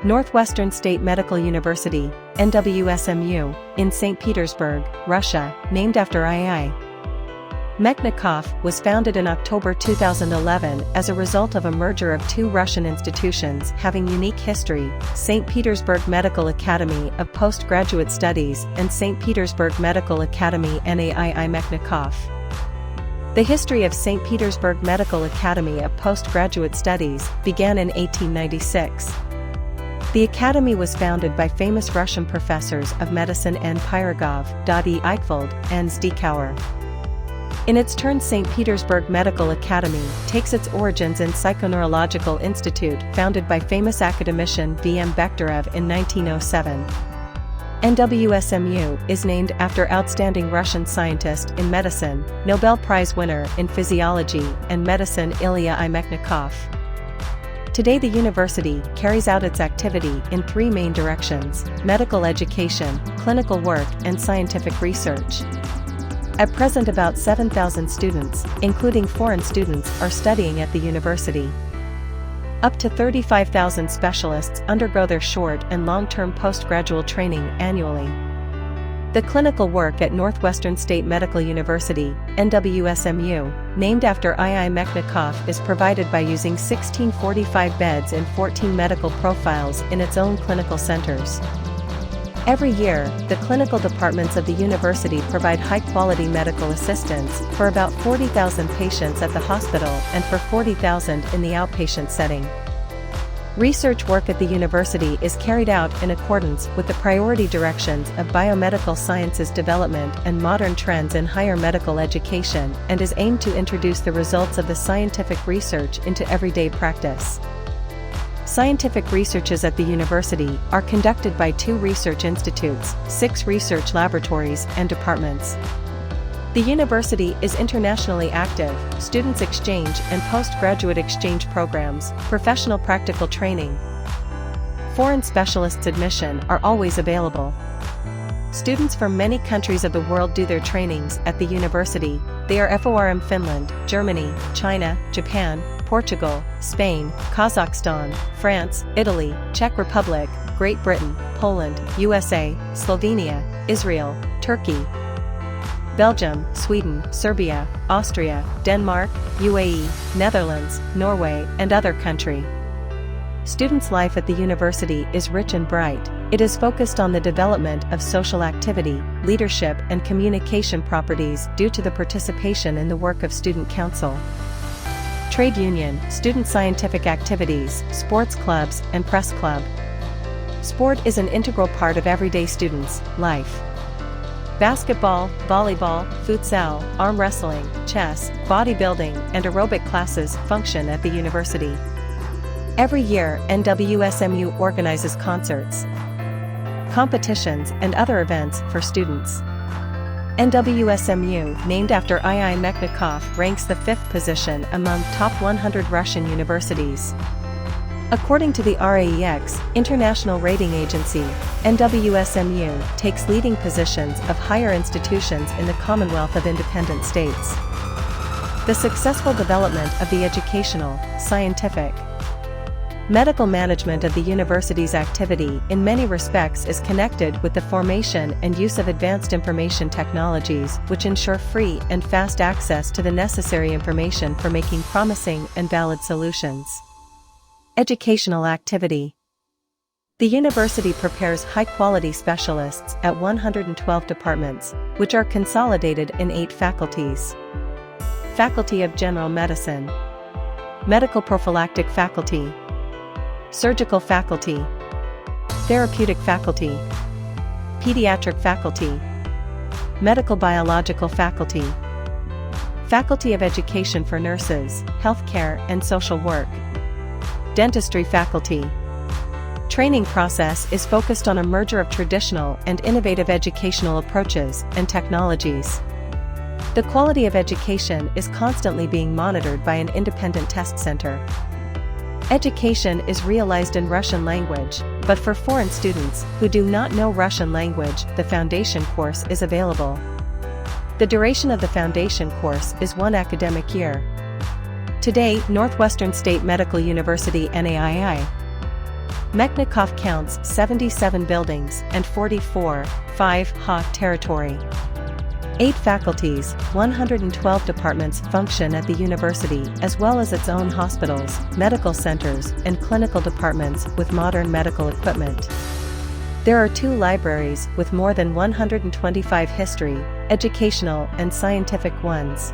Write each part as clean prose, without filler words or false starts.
Northwestern State Medical University, NWSMU, in St. Petersburg, Russia, named after II. Mechnikov, was founded in October 2011 as a result of a merger of two Russian institutions having unique history, St. Petersburg Medical Academy of Postgraduate Studies and St. Petersburg Medical Academy NAII Mechnikov. The history of St. Petersburg Medical Academy of Postgraduate Studies began in 1896. The academy was founded by famous Russian professors of medicine N. Pirogov, E. Eichwald, and Zdekauer. In its turn, St. Petersburg Medical Academy takes its origins in Psychoneurological Institute founded by famous academician V. M. Bekhterev in 1907. NWSMU is named after outstanding Russian scientist in medicine, Nobel Prize winner in physiology and medicine Ilya I. Mechnikov. Today the university carries out its activity in three main directions: medical education, clinical work, and scientific research. At present about 7,000 students, including foreign students, are studying at the university. Up to 35,000 specialists undergo their short and long-term postgraduate training annually. The clinical work at Northwestern State Medical University, NWSMU, named after II Mechnikov, is provided by using 1645 beds and 14 medical profiles in its own clinical centers. Every year, the clinical departments of the university provide high-quality medical assistance for about 40,000 patients at the hospital and for 40,000 in the outpatient setting. Research work at the university is carried out in accordance with the priority directions of biomedical sciences development and modern trends in higher medical education, and is aimed to introduce the results of the scientific research into everyday practice. Scientific researches at the university are conducted by 2 research institutes, 6 research laboratories and departments. The university is internationally active. Students exchange and postgraduate exchange programs, professional practical training. Foreign specialists admission are always available. Students from many countries of the world do their trainings at the university. They are FORM Finland, Germany, China, Japan, Portugal, Spain, Kazakhstan, France, Italy, Czech Republic, Great Britain, Poland, USA, Slovenia, Israel, Turkey, Belgium, Sweden, Serbia, Austria, Denmark, UAE, Netherlands, Norway, and other countries. Students' life at the university is rich and bright. It is focused on the development of social activity, leadership, and communication properties due to the participation in the work of student council, trade union, student scientific activities, sports clubs, and press club. Sport is an integral part of everyday students' life. Basketball, volleyball, futsal, arm wrestling, chess, bodybuilding, and aerobic classes function at the university. Every year, NWSMU organizes concerts, competitions, and other events for students. NWSMU, named after II Mechnikov, ranks the 5th position among top 100 Russian universities. According to the RAEX, international rating agency, NWSMU takes leading positions of higher institutions in the Commonwealth of Independent States. The successful development of the educational, scientific, medical management of the university's activity in many respects is connected with the formation and use of advanced information technologies which ensure free and fast access to the necessary information for making promising and valid solutions. Educational activity. The university prepares high-quality specialists at 112 departments, which are consolidated in 8 faculties. Faculty of General Medicine, Medical Prophylactic Faculty, Surgical Faculty, Therapeutic Faculty, Pediatric Faculty, Medical Biological Faculty, Faculty of Education for Nurses, Healthcare and Social Work, Dentistry Faculty. Training process is focused on a merger of traditional and innovative educational approaches and technologies. The quality of education is constantly being monitored by an independent test center. Education is realized in Russian language, but for foreign students who do not know Russian language, the foundation course is available. The duration of the foundation course is 1 academic year. Today, Northwestern State Medical University NAII Mechnikov counts 77 buildings and 44,500 ha territory. 8 faculties, 112 departments function at the university, as well as its own hospitals, medical centers, and clinical departments with modern medical equipment. There are 2 libraries with more than 125 history, educational, and scientific ones,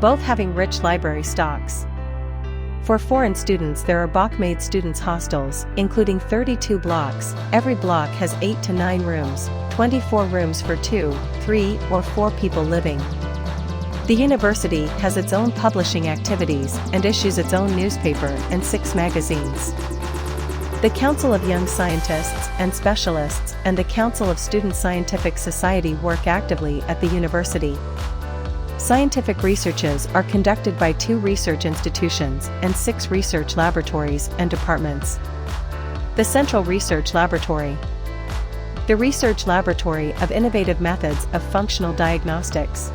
both having rich library stocks. For foreign students, there are Bach-made students' hostels, including 32 blocks. Every block has 8 to 9 rooms, 24 rooms for 2, 3, or 4 people living. The university has its own publishing activities and issues its own newspaper and 6 magazines. The Council of Young Scientists and Specialists and the Council of Student Scientific Society work actively at the university. Scientific researches are conducted by 2 research institutions and 6 research laboratories and departments. The Central Research Laboratory, the Research Laboratory of Innovative Methods of Functional Diagnostics,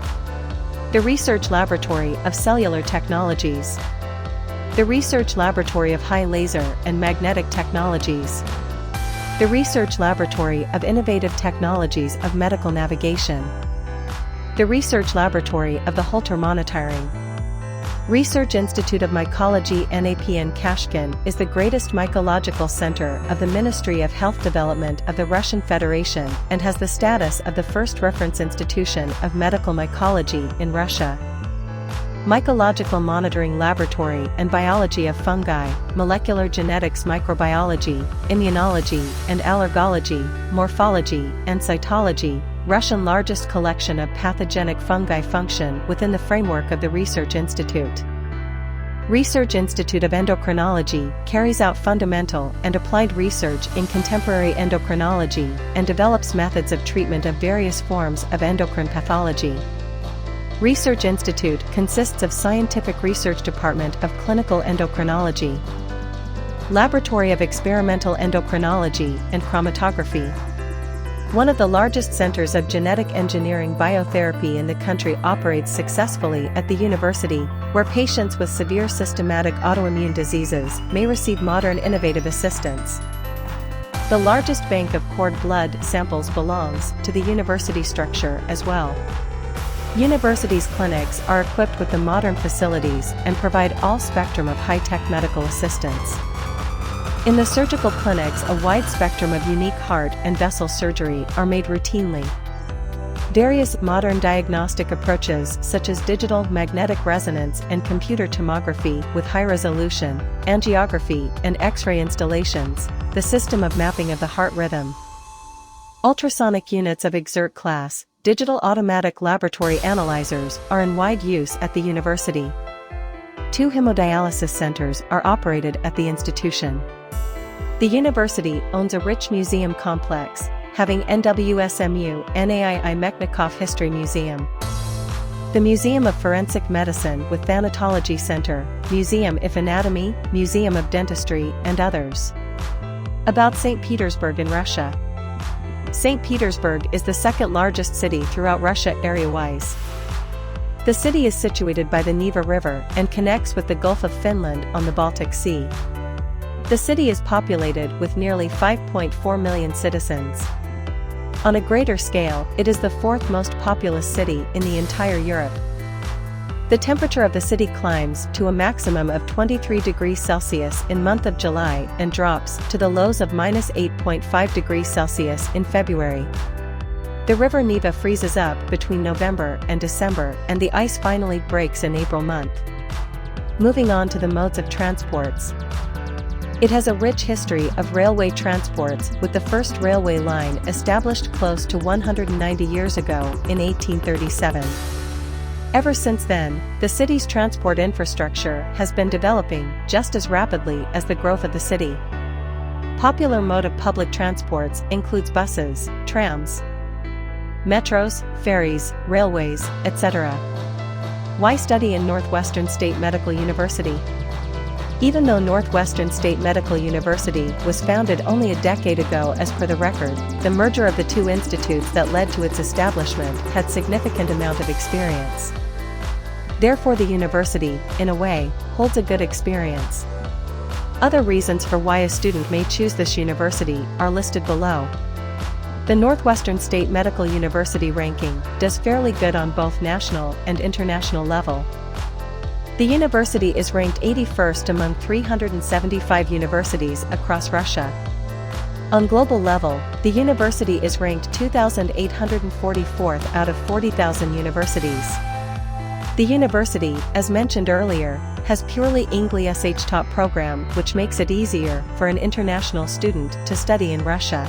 the Research Laboratory of Cellular Technologies, the Research Laboratory of High Laser and Magnetic Technologies, the Research Laboratory of Innovative Technologies of Medical Navigation, the Research Laboratory of the Holter Monitoring. Research Institute of Mycology NAPN Kashkin is the greatest mycological center of the Ministry of Health Development of the Russian Federation and has the status of the first reference institution of medical mycology in Russia. Mycological Monitoring Laboratory and Biology of Fungi, Molecular Genetics, Microbiology, Immunology and Allergology, Morphology and Cytology, Russian largest collection of pathogenic fungi function within the framework of the Research Institute. Research Institute of Endocrinology carries out fundamental and applied research in contemporary endocrinology and develops methods of treatment of various forms of endocrine pathology. Research Institute consists of Scientific Research Department of Clinical Endocrinology, Laboratory of Experimental Endocrinology and Chromatography. One of the largest centers of genetic engineering biotherapy in the country operates successfully at the university, where patients with severe systematic autoimmune diseases may receive modern innovative assistance. The largest bank of cord blood samples belongs to the university structure as well. University's clinics are equipped with the modern facilities and provide all spectrum of high-tech medical assistance. In the surgical clinics, a wide spectrum of unique heart and vessel surgery are made routinely. Various modern diagnostic approaches such as digital magnetic resonance and computer tomography with high resolution, angiography and X-ray installations, the system of mapping of the heart rhythm, ultrasonic units of exert class, digital automatic laboratory analyzers are in wide use at the university. 2 hemodialysis centers are operated at the institution. The university owns a rich museum complex, having NWSMU NAII Mechnikov History Museum, the Museum of Forensic Medicine with Thanatology Center, Museum of Anatomy, Museum of Dentistry, and others. About St. Petersburg in Russia. St. Petersburg is the second largest city throughout Russia area-wise. The city is situated by the Neva River and connects with the Gulf of Finland on the Baltic Sea. The city is populated with nearly 5.4 million citizens. On a greater scale, it is the 4th most populous city in the entire Europe. The temperature of the city climbs to a maximum of 23 degrees Celsius in month of July and drops to the lows of -8.5 degrees Celsius in February. The river Neva freezes up between November and December, and the ice finally breaks in April month. Moving on to the modes of transports. It has a rich history of railway transports, with the first railway line established close to 190 years ago in 1837. Ever since then, the city's transport infrastructure has been developing just as rapidly as the growth of the city. Popular mode of public transports includes buses, trams, metros, ferries, railways, etc. Why study in Northwestern State Medical University? Even though Northwestern State Medical University was founded only a decade ago as per the record, the merger of the two institutes that led to its establishment had significant amount of experience. Therefore the university, in a way, holds a good experience. Other reasons for why a student may choose this university are listed below. The Northwestern State Medical University ranking does fairly good on both national and international level. The university is ranked 81st among 375 universities across Russia. On global level, the university is ranked 2,844th out of 40,000 universities. The university, as mentioned earlier, has purely English top program, which makes it easier for an international student to study in Russia.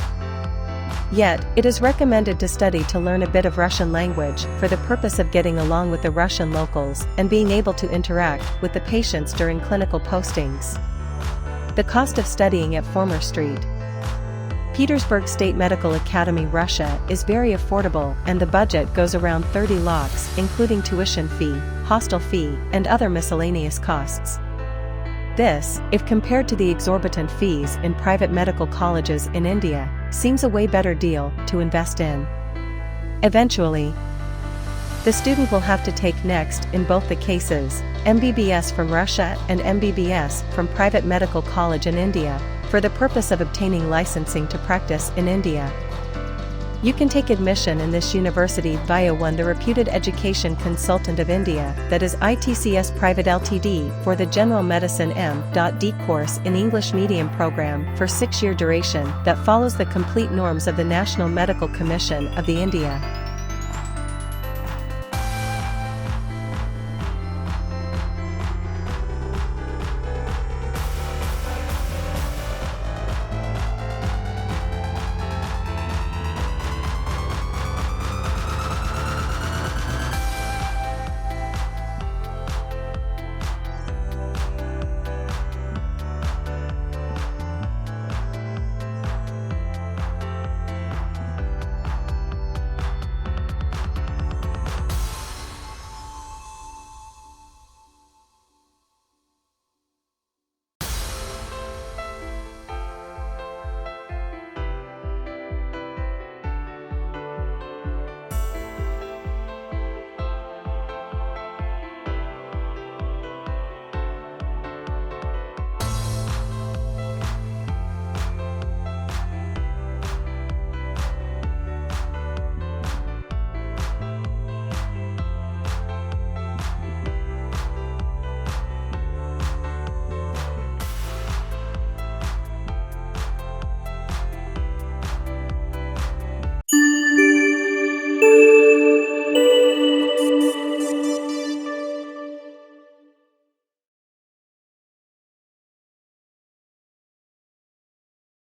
Yet, it is recommended to study to learn a bit of Russian language for the purpose of getting along with the Russian locals and being able to interact with the patients during clinical postings. The cost of studying at Former Street. Petersburg State Medical Academy, Russia is very affordable, and the budget goes around 30 lakhs, including tuition fee, hostel fee, and other miscellaneous costs. This, if compared to the exorbitant fees in private medical colleges in India, seems a way better deal to invest in. Eventually, the student will have to take next in both the cases, MBBS from Russia and MBBS from private medical college in India, for the purpose of obtaining licensing to practice in India. You can take admission in this university via the reputed education consultant of India, that is ITCS Private Ltd, for the General Medicine M.D. course in English medium program for 6-year duration that follows the complete norms of the National Medical Commission of the India.